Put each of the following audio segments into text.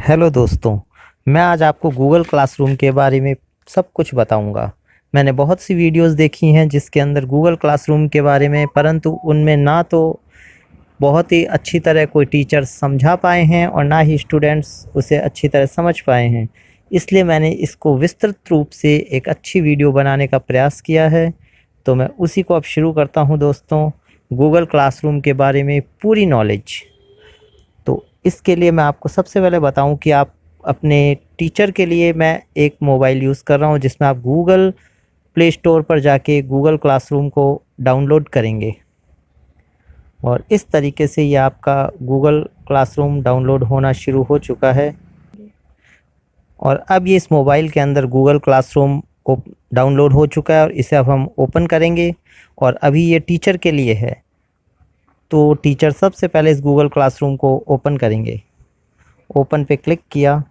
Hello दोस्तों, मैं आज आपको गूगल क्लासरूम के बारे में सब कुछ बताऊंगा। मैंने बहुत सी वीडियोस देखी हैं जिसके अंदर गूगल क्लासरूम के बारे में, परंतु उनमें ना तो बहुत ही अच्छी तरह कोई टीचर समझा पाए हैं और ना ही स्टूडेंट्स उसे अच्छी तरह समझ पाए हैं। इसलिए मैंने इसको विस्तृत रूप से एक अच्छी वीडियो बनाने का प्रयास किया है। तो मैं उसी को अब शुरू करता हूं दोस्तों, गूगल क्लासरूम के बारे में पूरी नॉलेज। तो इसके लिए मैं आपको सबसे पहले बताऊं कि आप अपने टीचर के लिए मैं एक मोबाइल यूज़ कर रहा हूं जिसमें आप गूगल प्ले स्टोर पर जाके गूगल क्लासरूम को डाउनलोड करेंगे और इस तरीके से ये आपका गूगल क्लासरूम डाउनलोड होना शुरू हो चुका है। और अब ये इस मोबाइल के अंदर गूगल क्लासरूम डाउनलोड हो चुका है और इसे अब हम ओपन करेंगे। और अभी ये टीचर के लिए है, तो टीचर सबसे पहले इस गूगल क्लासरूम को ओपन करेंगे। ओपन पे क्लिक किया।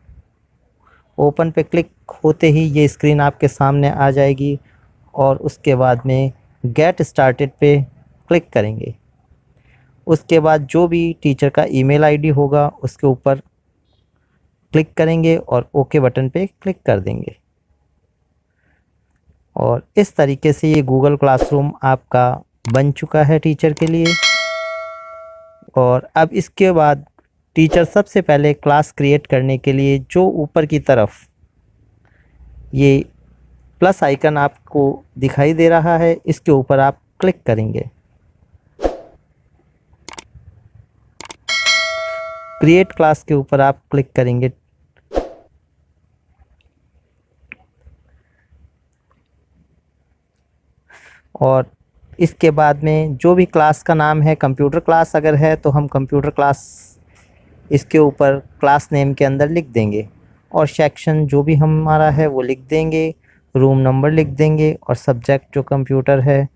ओपन पे क्लिक होते ही ये स्क्रीन आपके सामने आ जाएगी और उसके बाद में गेट स्टार्टेड पे क्लिक करेंगे। उसके बाद जो भी टीचर का ईमेल आईडी होगा उसके ऊपर क्लिक करेंगे और ओके बटन पे क्लिक कर देंगे। और इस तरीके से ये गूगल क्लासरूम आपका बन चुका है टीचर के लिए। और अब इसके बाद टीचर सबसे पहले क्लास क्रिएट करने के लिए जो ऊपर की तरफ ये प्लस आइकन आपको दिखाई दे रहा है, इसके ऊपर आप क्लिक करेंगे। क्रिएट क्लास के ऊपर आप क्लिक करेंगे। और इसके बाद में जो भी क्लास का नाम है, कंप्यूटर क्लास अगर है तो हम कंप्यूटर क्लास इसके ऊपर क्लास नेम के अंदर लिख देंगे और सेक्शन जो भी हमारा है वो लिख देंगे, रूम नंबर लिख देंगे और सब्जेक्ट जो कंप्यूटर है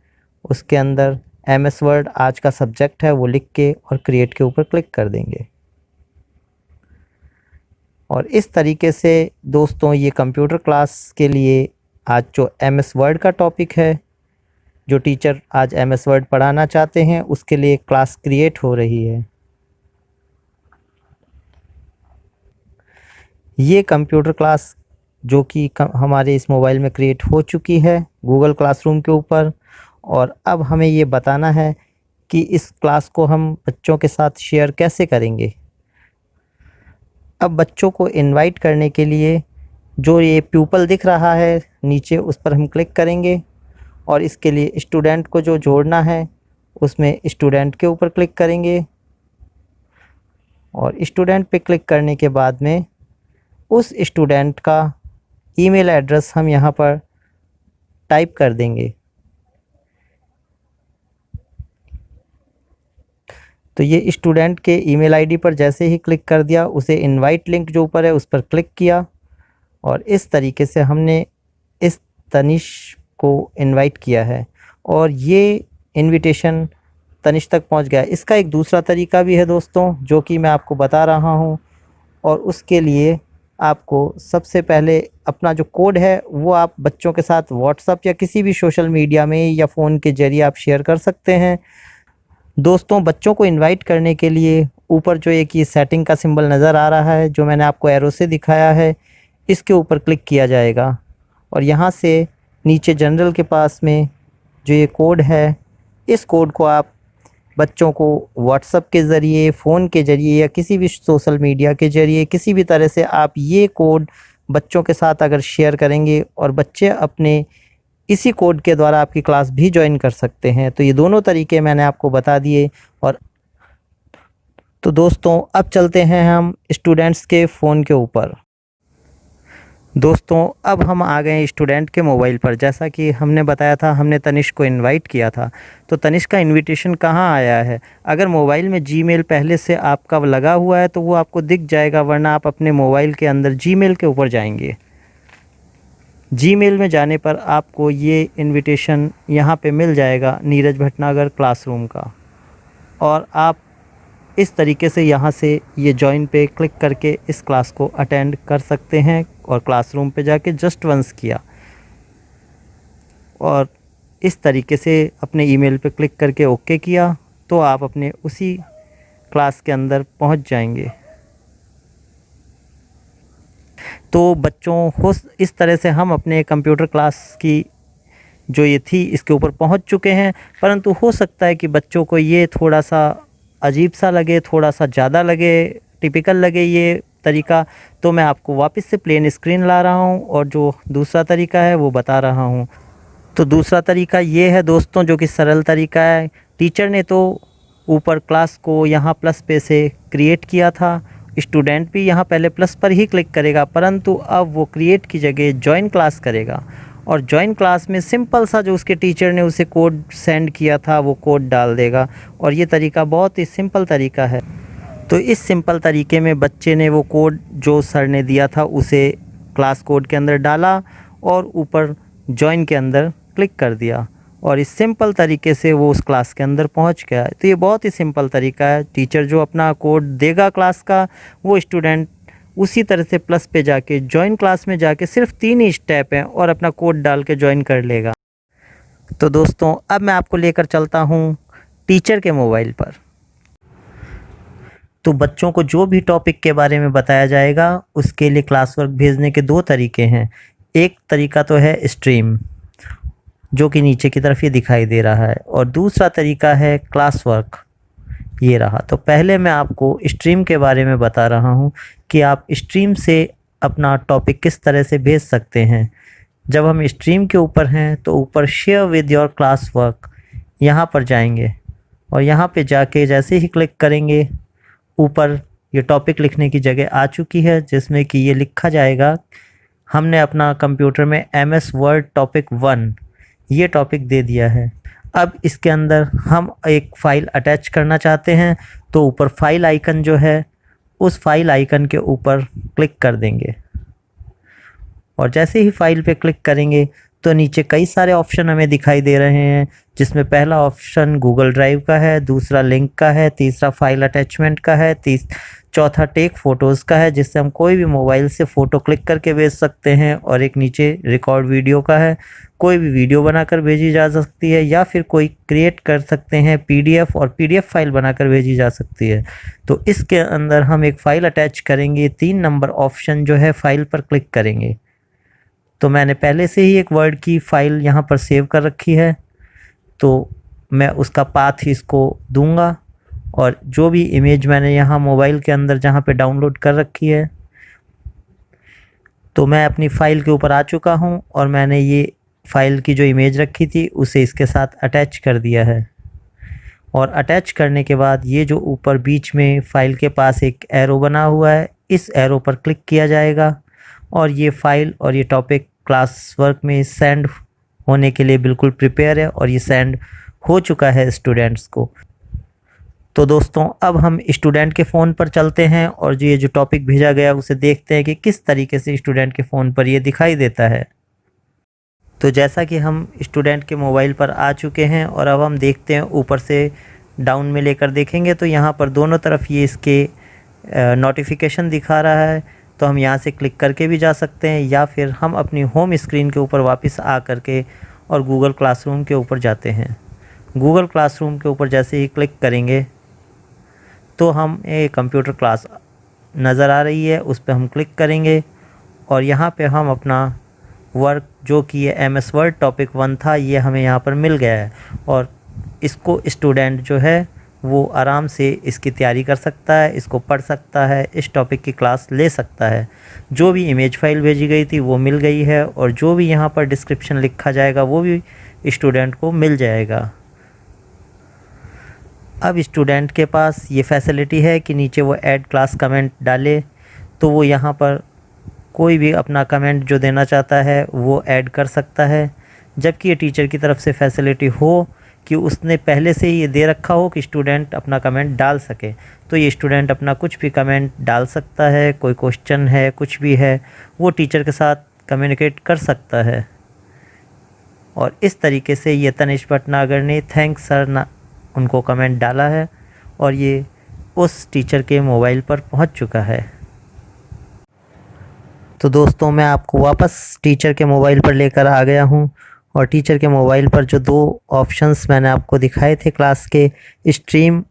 उसके अंदर एमएस वर्ड आज का सब्जेक्ट है वो लिख के और क्रिएट के ऊपर क्लिक कर देंगे। और इस तरीके से दोस्तों ये कंप्यूटर क्लास के लिए आज जो एमएस वर्ड का टॉपिक है, जो टीचर आज एमएस वर्ड पढ़ाना चाहते हैं उसके लिए क्लास क्रिएट हो रही है। ये कंप्यूटर क्लास जो कि हमारे इस मोबाइल में क्रिएट हो चुकी है गूगल क्लासरूम के ऊपर। और अब हमें ये बताना है कि इस क्लास को हम बच्चों के साथ शेयर कैसे करेंगे। अब बच्चों को इनवाइट करने के लिए जो ये प्यूपल दिख रहा है नीचे, उस पर हम क्लिक करेंगे और इसके लिए स्टूडेंट को जो जोड़ना है उसमें स्टूडेंट के ऊपर क्लिक करेंगे। और स्टूडेंट पे क्लिक करने के बाद में उस स्टूडेंट का ईमेल एड्रेस हम यहाँ पर टाइप कर देंगे। तो ये स्टूडेंट के ईमेल आईडी पर जैसे ही क्लिक कर दिया, उसे इनवाइट लिंक जो ऊपर है उस पर क्लिक किया और इस तरीके से हमने इस तनिष को इनवाइट किया है और ये इनविटेशन तनिष तक पहुंच गया। इसका एक दूसरा तरीका भी है दोस्तों जो कि मैं आपको बता रहा हूं। और उसके लिए आपको सबसे पहले अपना जो कोड है वो आप बच्चों के साथ व्हाट्सएप या किसी भी सोशल मीडिया में या फ़ोन के ज़रिए आप शेयर कर सकते हैं। दोस्तों बच्चों को इनवाइट करने के लिए ऊपर जो एक ये सेटिंग का सिंबल नज़र आ रहा है जो मैंने आपको एरो से दिखाया है, इसके ऊपर क्लिक किया जाएगा और यहाँ से नीचे जनरल के पास में जो ये कोड है, इस कोड को आप बच्चों को व्हाट्सएप के ज़रिए, फ़ोन के ज़रिए या किसी भी सोशल मीडिया के ज़रिए किसी भी तरह से आप ये कोड बच्चों के साथ अगर शेयर करेंगे और बच्चे अपने इसी कोड के द्वारा आपकी क्लास भी ज्वाइन कर सकते हैं। तो ये दोनों तरीके मैंने आपको बता दिए। और तो दोस्तों अब चलते हैं हम स्टूडेंट्स के फ़ोन के ऊपर। दोस्तों अब हम आ गए स्टूडेंट के मोबाइल पर। जैसा कि हमने बताया था, हमने तनिष को इनवाइट किया था, तो तनिष का इनविटेशन कहाँ आया है। अगर मोबाइल में जीमेल पहले से आपका लगा हुआ है तो वो आपको दिख जाएगा, वरना आप अपने मोबाइल के अंदर जीमेल के ऊपर जाएंगे। जीमेल में जाने पर आपको ये इनविटेशन यहाँ पे मिल जाएगा, नीरज भटनागर क्लासरूम का। और आप इस तरीके से यहाँ से ये जॉइन पे क्लिक करके इस क्लास को अटेंड कर सकते हैं। और क्लासरूम पे जाके जस्ट वंस किया और इस तरीके से अपने ईमेल पे क्लिक करके ओके किया तो आप अपने उसी क्लास के अंदर पहुँच जाएंगे। तो बच्चों हो इस तरह से हम अपने कंप्यूटर क्लास की जो ये थी इसके ऊपर पहुंच चुके हैं। परंतु हो सकता है कि बच्चों को ये थोड़ा सा अजीब सा लगे, थोड़ा सा ज़्यादा लगे, टिपिकल लगे ये तरीका। तो मैं आपको वापस से प्लेन स्क्रीन ला रहा हूं और जो दूसरा तरीका है वो बता रहा हूं। तो दूसरा तरीका ये है दोस्तों, जो कि सरल तरीका है। टीचर ने तो ऊपर क्लास को यहाँ प्लस पे से क्रिएट किया था, स्टूडेंट भी यहाँ पहले प्लस पर ही क्लिक करेगा, परंतु अब वो क्रिएट की जगह जॉइन क्लास करेगा और जॉइन क्लास में सिंपल सा जो उसके टीचर ने उसे कोड सेंड किया था वो कोड डाल देगा। और ये तरीका बहुत ही सिंपल तरीका है। तो इस सिंपल तरीके में बच्चे ने वो कोड जो सर ने दिया था उसे क्लास कोड के अंदर डाला और ऊपर जॉइन के अंदर क्लिक कर दिया और इस सिंपल तरीके से वो उस क्लास के अंदर पहुंच गया। तो ये बहुत ही सिंपल तरीका है। टीचर जो अपना कोड देगा क्लास का, वो स्टूडेंट उसी तरह से प्लस पे जाके जॉइन क्लास में जाके सिर्फ 3 ही स्टेप हैं और अपना कोड डाल के जॉइन कर लेगा। तो दोस्तों अब मैं आपको लेकर चलता हूँ टीचर के मोबाइल पर। तो बच्चों को जो भी टॉपिक के बारे में बताया जाएगा उसके लिए क्लास वर्क भेजने के 2 तरीके हैं। एक तरीका तो है स्ट्रीम, जो कि नीचे की तरफ ये दिखाई दे रहा है, और दूसरा तरीका है क्लास वर्क, ये रहा। तो पहले मैं आपको स्ट्रीम के बारे में बता रहा हूँ कि आप स्ट्रीम से अपना टॉपिक किस तरह से भेज सकते हैं। जब हम स्ट्रीम के ऊपर हैं तो ऊपर share with your class work यहाँ पर जाएंगे और यहाँ पे जाके जैसे ही क्लिक करेंगे ऊपर ये टॉपिक लिखने की जगह आ चुकी है, जिसमें कि ये लिखा जाएगा हमने अपना कंप्यूटर में MS वर्ड टॉपिक 1 ये टॉपिक दे दिया है। अब इसके अंदर हम एक फ़ाइल अटैच करना चाहते हैं, तो ऊपर फाइल आइकन जो है उस फाइल आइकन के ऊपर क्लिक कर देंगे और जैसे ही फाइल पे क्लिक करेंगे तो नीचे कई सारे ऑप्शन हमें दिखाई दे रहे हैं, जिसमें पहला ऑप्शन गूगल ड्राइव का है, दूसरा लिंक का है, तीसरा फाइल अटैचमेंट का है, चौथा टेक फ़ोटोज़ का है, जिससे हम कोई भी मोबाइल से फ़ोटो क्लिक करके भेज सकते हैं, और एक नीचे रिकॉर्ड वीडियो का है, कोई भी वीडियो बनाकर भेजी जा सकती है या फिर कोई क्रिएट कर सकते हैं PDF और PDF फाइल बनाकर भेजी जा सकती है। तो इसके अंदर हम एक फ़ाइल अटैच करेंगे, 3 नंबर ऑप्शन जो है फाइल पर क्लिक करेंगे। तो मैंने पहले से ही एक वर्ड की फ़ाइल यहाँ पर सेव कर रखी है, तो मैं उसका पाथ इसको दूंगा और जो भी इमेज मैंने यहाँ मोबाइल के अंदर जहाँ पे डाउनलोड कर रखी है, तो मैं अपनी फ़ाइल के ऊपर आ चुका हूँ और मैंने ये फ़ाइल की जो इमेज रखी थी उसे इसके साथ अटैच कर दिया है। और अटैच करने के बाद ये जो ऊपर बीच में फ़ाइल के पास एक एरो बना हुआ है, इस एरो पर क्लिक किया जाएगा और ये फ़ाइल और ये टॉपिक क्लास वर्क में सेंड होने के लिए बिल्कुल प्रिपेयर है और ये सेंड हो चुका है स्टूडेंट्स को। तो दोस्तों अब हम स्टूडेंट के फ़ोन पर चलते हैं और ये जो टॉपिक भेजा गया उसे देखते हैं कि किस तरीके से स्टूडेंट के फ़ोन पर ये दिखाई देता है। तो जैसा कि हम स्टूडेंट के मोबाइल पर आ चुके हैं और अब हम देखते हैं ऊपर से डाउन में लेकर देखेंगे तो यहाँ पर दोनों तरफ ये इसके नोटिफिकेशन दिखा रहा है। तो हम यहाँ से क्लिक करके भी जा सकते हैं या फिर हम अपनी होम स्क्रीन के ऊपर वापस आ करके और गूगल क्लासरूम के ऊपर जाते हैं। गूगल क्लासरूम के ऊपर जैसे ही क्लिक करेंगे तो हम एक कंप्यूटर क्लास नज़र आ रही है, उस पर हम क्लिक करेंगे और यहाँ पे हम अपना वर्क जो कि ये MS वर्ड टॉपिक 1 था ये हमें यहाँ पर मिल गया है और इसको स्टूडेंट जो है वो आराम से इसकी तैयारी कर सकता है, इसको पढ़ सकता है, इस टॉपिक की क्लास ले सकता है। जो भी इमेज फाइल भेजी गई थी वो मिल गई है और जो भी यहाँ पर डिस्क्रिप्शन लिखा जाएगा वो भी स्टूडेंट को मिल जाएगा। अब स्टूडेंट के पास ये फैसिलिटी है कि नीचे वो ऐड क्लास कमेंट डाले तो वो यहाँ पर कोई भी अपना कमेंट जो देना चाहता है वो ऐड कर सकता है, जबकि ये टीचर की तरफ से फैसिलिटी हो कि उसने पहले से ही ये दे रखा हो कि स्टूडेंट अपना कमेंट डाल सके। तो ये स्टूडेंट अपना कुछ भी कमेंट डाल सकता है, कोई क्वेश्चन है, कुछ भी है, वो टीचर के साथ कम्युनिकेट कर सकता है। और इस तरीके से ये तनिष भटनागर ने थैंक्स सर ना उनको कमेंट डाला है और ये उस टीचर के मोबाइल पर पहुंच चुका है। तो दोस्तों मैं आपको वापस टीचर के मोबाइल पर लेकर आ गया हूं और टीचर के मोबाइल पर जो 2 ऑप्शंस मैंने आपको दिखाए थे क्लास के, स्ट्रीम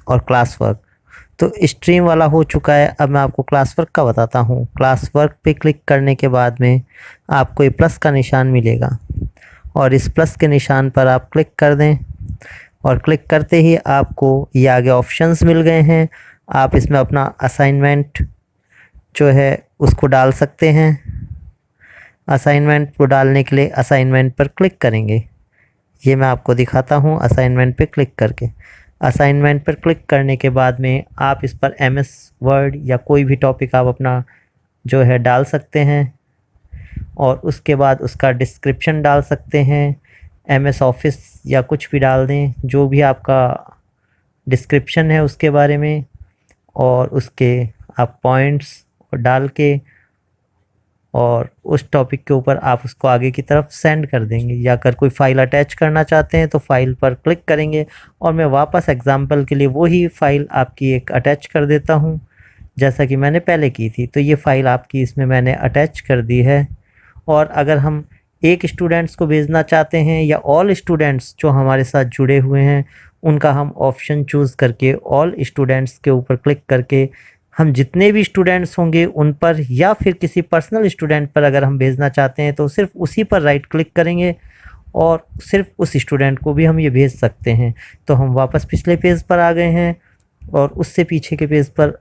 और क्लास वर्क, तो स्ट्रीम वाला हो चुका है। अब मैं आपको क्लास वर्क का बताता हूँ। क्लास वर्क पे क्लिक करने के बाद में आपको ये प्लस का निशान मिलेगा और इस प्लस के निशान पर आप क्लिक कर दें और क्लिक करते ही आपको ये आगे ऑप्शंस मिल गए हैं। आप इसमें अपना असाइनमेंट जो है उसको डाल सकते हैं। असाइनमेंट को डालने के लिए असाइनमेंट पर क्लिक करेंगे। ये मैं आपको दिखाता हूँ असाइनमेंट पे क्लिक करके। असाइनमेंट पर क्लिक करने के बाद में आप इस पर MS वर्ड या कोई भी टॉपिक आप अपना जो है डाल सकते हैं और उसके बाद उसका डिस्क्रिप्शन डाल सकते हैं। MS ऑफिस या कुछ भी डाल दें, जो भी आपका डिस्क्रिप्शन है उसके बारे में, और उसके आप पॉइंट्स डाल के और उस टॉपिक के ऊपर आप उसको आगे की तरफ सेंड कर देंगे। या अगर कोई फ़ाइल अटैच करना चाहते हैं तो फाइल पर क्लिक करेंगे और मैं वापस एग्जांपल के लिए वही फ़ाइल आपकी एक अटैच कर देता हूं जैसा कि मैंने पहले की थी। तो ये फ़ाइल आपकी इसमें मैंने अटैच कर दी है। और अगर हम एक स्टूडेंट्स को भेजना चाहते हैं या ऑल स्टूडेंट्स जो हमारे साथ जुड़े हुए हैं उनका हम ऑप्शन चूज़ करके ऑल स्टूडेंट्स के ऊपर क्लिक करके हम जितने भी स्टूडेंट्स होंगे उन पर या फिर किसी पर्सनल स्टूडेंट पर अगर हम भेजना चाहते हैं तो सिर्फ उसी पर राइट क्लिक करेंगे और सिर्फ उस स्टूडेंट को भी हम ये भेज सकते हैं। तो हम वापस पिछले पेज पर आ गए हैं और उससे पीछे के पेज पर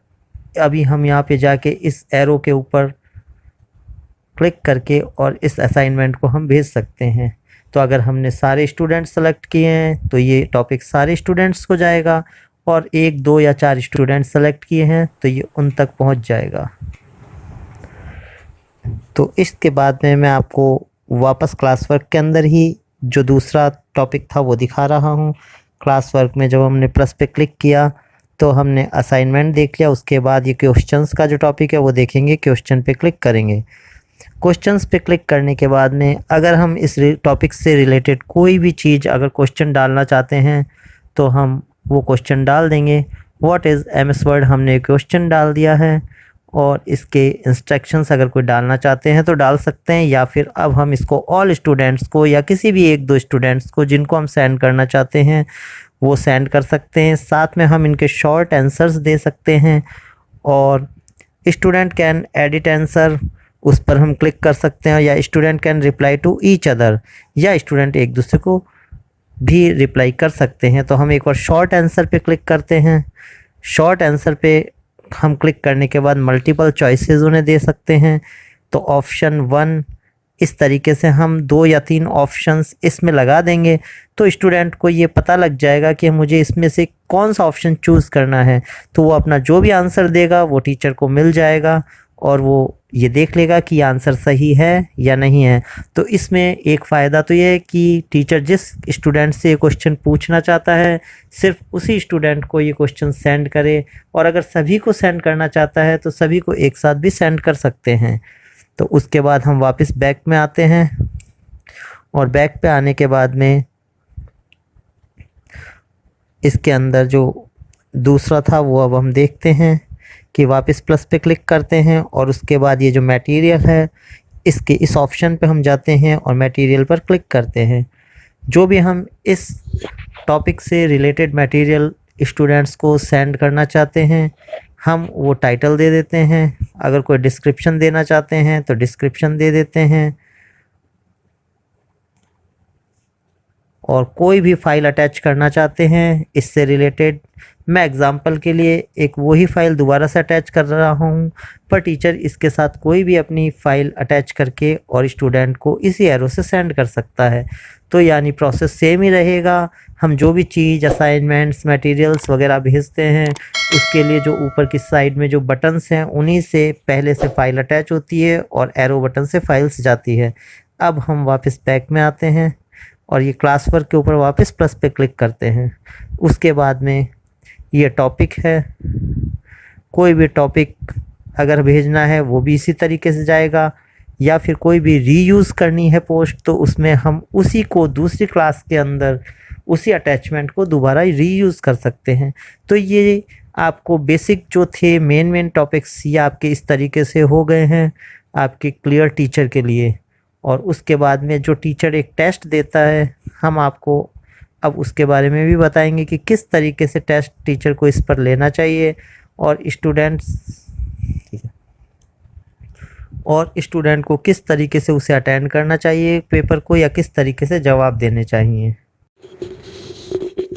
अभी हम यहाँ पे जाके इस एरो के ऊपर क्लिक करके और इस असाइनमेंट को हम भेज सकते हैं। तो अगर हमने सारे स्टूडेंट्स सेलेक्ट किए हैं तो ये टॉपिक सारे स्टूडेंट्स को जाएगा और 1, 2 या 4 स्टूडेंट सेलेक्ट किए हैं तो ये उन तक पहुंच जाएगा। तो इसके बाद में मैं आपको वापस क्लास वर्क के अंदर ही जो दूसरा टॉपिक था वो दिखा रहा हूं। क्लास वर्क में जब हमने प्लस पे क्लिक किया तो हमने असाइनमेंट देख लिया। उसके बाद ये क्वेश्चंस का जो टॉपिक है वो देखेंगे। क्वेश्चन पे क्लिक करेंगे। क्वेश्चंस पे क्लिक करने के बाद में अगर हम इस टॉपिक से रिलेटेड कोई भी चीज़ अगर क्वेश्चन डालना चाहते हैं तो हम वो क्वेश्चन डाल देंगे। व्हाट इज़ MS वर्ड हमने क्वेश्चन डाल दिया है और इसके इंस्ट्रक्शंस अगर कोई डालना चाहते हैं तो डाल सकते हैं, या फिर अब हम इसको ऑल स्टूडेंट्स को या किसी भी 1-2 स्टूडेंट्स को जिनको हम सेंड करना चाहते हैं वो सेंड कर सकते हैं। साथ में हम इनके शॉर्ट आंसर्स दे सकते हैं और स्टूडेंट कैन एडिट आंसर उस पर हम क्लिक कर सकते हैं, या student can reply to each other, या स्टूडेंट एक दूसरे को भी रिप्लाई कर सकते हैं। तो हम एक बार शॉर्ट आंसर पे क्लिक करते हैं। शॉर्ट आंसर पे हम क्लिक करने के बाद मल्टीपल चॉइसेस उन्हें दे सकते हैं। तो ऑप्शन 1 इस तरीके से हम 2 या 3 ऑप्शंस इसमें लगा देंगे तो स्टूडेंट को ये पता लग जाएगा कि मुझे इसमें से कौन सा ऑप्शन चूज़ करना है। तो वो अपना जो भी आंसर देगा वो टीचर को मिल जाएगा और वो ये देख लेगा कि आंसर सही है या नहीं है। तो इसमें एक फ़ायदा तो ये है कि टीचर जिस स्टूडेंट से ये क्वेश्चन पूछना चाहता है सिर्फ उसी स्टूडेंट को ये क्वेश्चन सेंड करे, और अगर सभी को सेंड करना चाहता है तो सभी को एक साथ भी सेंड कर सकते हैं। तो उसके बाद हम वापस बैक में आते हैं और बैक पे आने के बाद में इसके अंदर जो दूसरा था वो अब हम देखते हैं कि वापस प्लस पे क्लिक करते हैं और उसके बाद ये जो मटेरियल है इसके इस ऑप्शन पे हम जाते हैं और मटेरियल पर क्लिक करते हैं। जो भी हम इस टॉपिक से रिलेटेड मटेरियल स्टूडेंट्स को सेंड करना चाहते हैं हम वो टाइटल दे देते हैं। अगर कोई डिस्क्रिप्शन देना चाहते हैं तो डिस्क्रिप्शन दे देते हैं, और कोई भी फाइल अटैच करना चाहते हैं इससे रिलेटेड। मैं एग्जांपल के लिए एक वही फ़ाइल दोबारा से अटैच कर रहा हूं, पर टीचर इसके साथ कोई भी अपनी फ़ाइल अटैच करके और स्टूडेंट को इसी एरो से सेंड कर सकता है। तो यानी प्रोसेस सेम ही रहेगा। हम जो भी चीज़ असाइनमेंट्स मटेरियल्स वगैरह भेजते हैं उसके लिए जो ऊपर की साइड में जो बटन्स हैं उन्हीं से पहले से फ़ाइल अटैच होती है और एरो बटन से फाइल्स जाती है। अब हम वापस बैक में आते हैं और ये क्लास वर्क के ऊपर वापस प्लस पे क्लिक करते हैं। उसके बाद में ये टॉपिक है, कोई भी टॉपिक अगर भेजना है वो भी इसी तरीके से जाएगा, या फिर कोई भी रीयूज़ करनी है पोस्ट तो उसमें हम उसी को दूसरी क्लास के अंदर उसी अटैचमेंट को दोबारा रीयूज़ कर सकते हैं। तो ये आपको बेसिक जो थे मेन टॉपिक्स ये आपके इस तरीके से हो गए हैं आपके क्लियर टीचर के लिए। और उसके बाद में जो टीचर एक टेस्ट देता है हम आपको अब उसके बारे में भी बताएंगे कि किस तरीके से टेस्ट टीचर को इस पर लेना चाहिए और स्टूडेंट को किस तरीके से उसे अटेंड करना चाहिए पेपर को, या किस तरीके से जवाब देने चाहिए।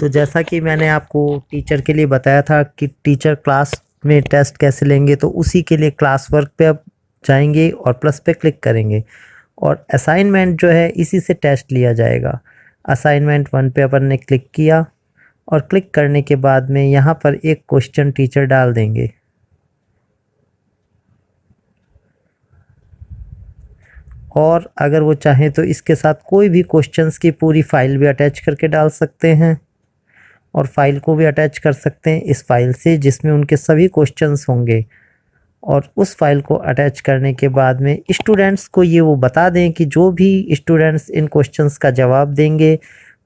तो जैसा कि मैंने आपको टीचर के लिए बताया था कि टीचर क्लास में टेस्ट कैसे लेंगे, तो उसी के लिए क्लास वर्क पे आप जाएंगे और प्लस पे क्लिक करेंगे और असाइनमेंट जो है इसी से टेस्ट लिया जाएगा। असाइनमेंट 1 पे अपन ने क्लिक किया और क्लिक करने के बाद में यहाँ पर एक क्वेश्चन टीचर डाल देंगे और अगर वो चाहें तो इसके साथ कोई भी क्वेश्चंस की पूरी फाइल भी अटैच करके डाल सकते हैं और फाइल को भी अटैच कर सकते हैं इस फाइल से जिसमें उनके सभी क्वेश्चंस होंगे। और उस फाइल को अटैच करने के बाद में स्टूडेंट्स को ये वो बता दें कि जो भी स्टूडेंट्स इन क्वेश्चंस का जवाब देंगे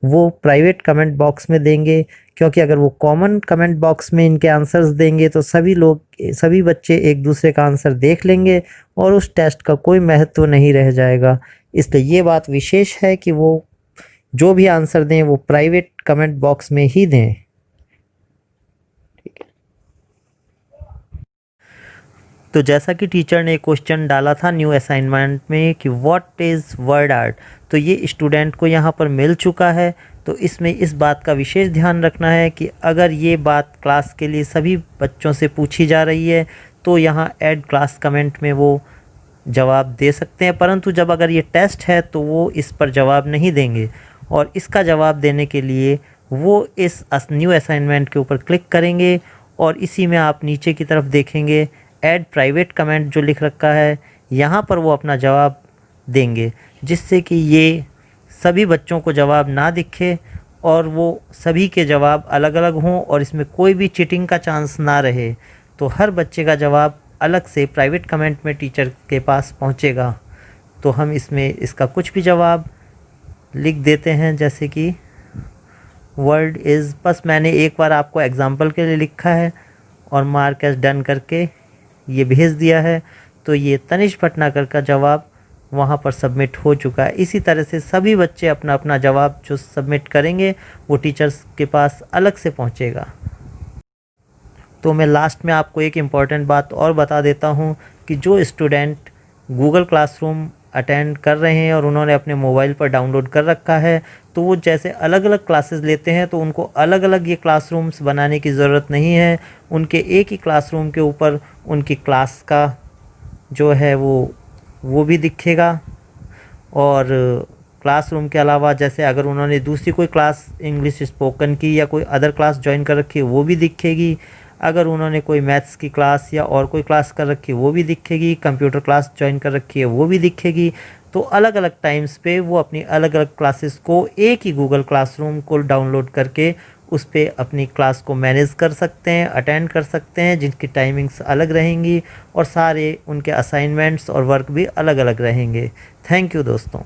वो प्राइवेट कमेंट बॉक्स में देंगे, क्योंकि अगर वो कॉमन कमेंट बॉक्स में इनके आंसर्स देंगे तो सभी बच्चे एक दूसरे का आंसर देख लेंगे और उस टेस्ट का कोई महत्व नहीं रह जाएगा। इसलिए ये बात विशेष है कि वो जो भी आंसर दें वो प्राइवेट कमेंट बॉक्स में ही दें। ठीक है। तो जैसा कि टीचर ने क्वेश्चन डाला था न्यू असाइनमेंट में कि व्हाट इज़ वर्ड आर्ट, तो ये स्टूडेंट को यहाँ पर मिल चुका है। तो इसमें इस बात का विशेष ध्यान रखना है कि अगर ये बात क्लास के लिए सभी बच्चों से पूछी जा रही है तो यहाँ ऐड क्लास कमेंट में वो जवाब दे सकते हैं, परंतु जब अगर ये टेस्ट है तो वो इस पर जवाब नहीं देंगे। और इसका जवाब देने के लिए वो इस न्यू असाइनमेंट के ऊपर क्लिक करेंगे और इसी में आप नीचे की तरफ देखेंगे ऐड प्राइवेट कमेंट जो लिख रखा है, यहाँ पर वो अपना जवाब देंगे, जिससे कि ये सभी बच्चों को जवाब ना दिखे और वो सभी के जवाब अलग अलग हों और इसमें कोई भी चीटिंग का चांस ना रहे। तो हर बच्चे का जवाब अलग से प्राइवेट कमेंट में टीचर के पास पहुँचेगा। तो हम इसमें इसका कुछ भी जवाब लिख देते हैं, जैसे कि वर्ड इज़, बस मैंने एक बार आपको एग्जांपल के लिए लिखा है और मार्क एज डन करके ये भेज दिया है। तो ये तनिष्क भटनागर का जवाब वहाँ पर सबमिट हो चुका है। इसी तरह से सभी बच्चे अपना अपना जवाब जो सबमिट करेंगे वो टीचर्स के पास अलग से पहुँचेगा। तो मैं लास्ट में आपको एक इम्पॉर्टेंट बात और बता देता हूँ कि जो स्टूडेंट गूगल क्लासरूम अटेंड कर रहे हैं और उन्होंने अपने मोबाइल पर डाउनलोड कर रखा है, तो वो जैसे अलग अलग क्लासेस लेते हैं तो उनको अलग अलग ये क्लासरूम्स बनाने की ज़रूरत नहीं है। उनके एक ही क्लासरूम के ऊपर उनकी क्लास का जो है वो भी दिखेगा। और क्लासरूम के अलावा जैसे अगर उन्होंने दूसरी कोई क्लास इंग्लिश स्पोकन की या कोई अदर क्लास ज्वाइन कर रखी है वो भी दिखेगी। अगर उन्होंने कोई मैथ्स की क्लास या और कोई क्लास कर रखी है वो भी दिखेगी। कंप्यूटर क्लास ज्वाइन कर रखी है वो भी दिखेगी। तो अलग अलग टाइम्स पे वो अपनी अलग अलग क्लासेस को एक ही गूगल क्लासरूम को डाउनलोड करके उस पर अपनी क्लास को मैनेज कर सकते हैं, अटेंड कर सकते हैं, जिनकी टाइमिंग्स अलग रहेंगी और सारे उनके असाइनमेंट्स और वर्क भी अलग अलग रहेंगे। थैंक यू दोस्तों।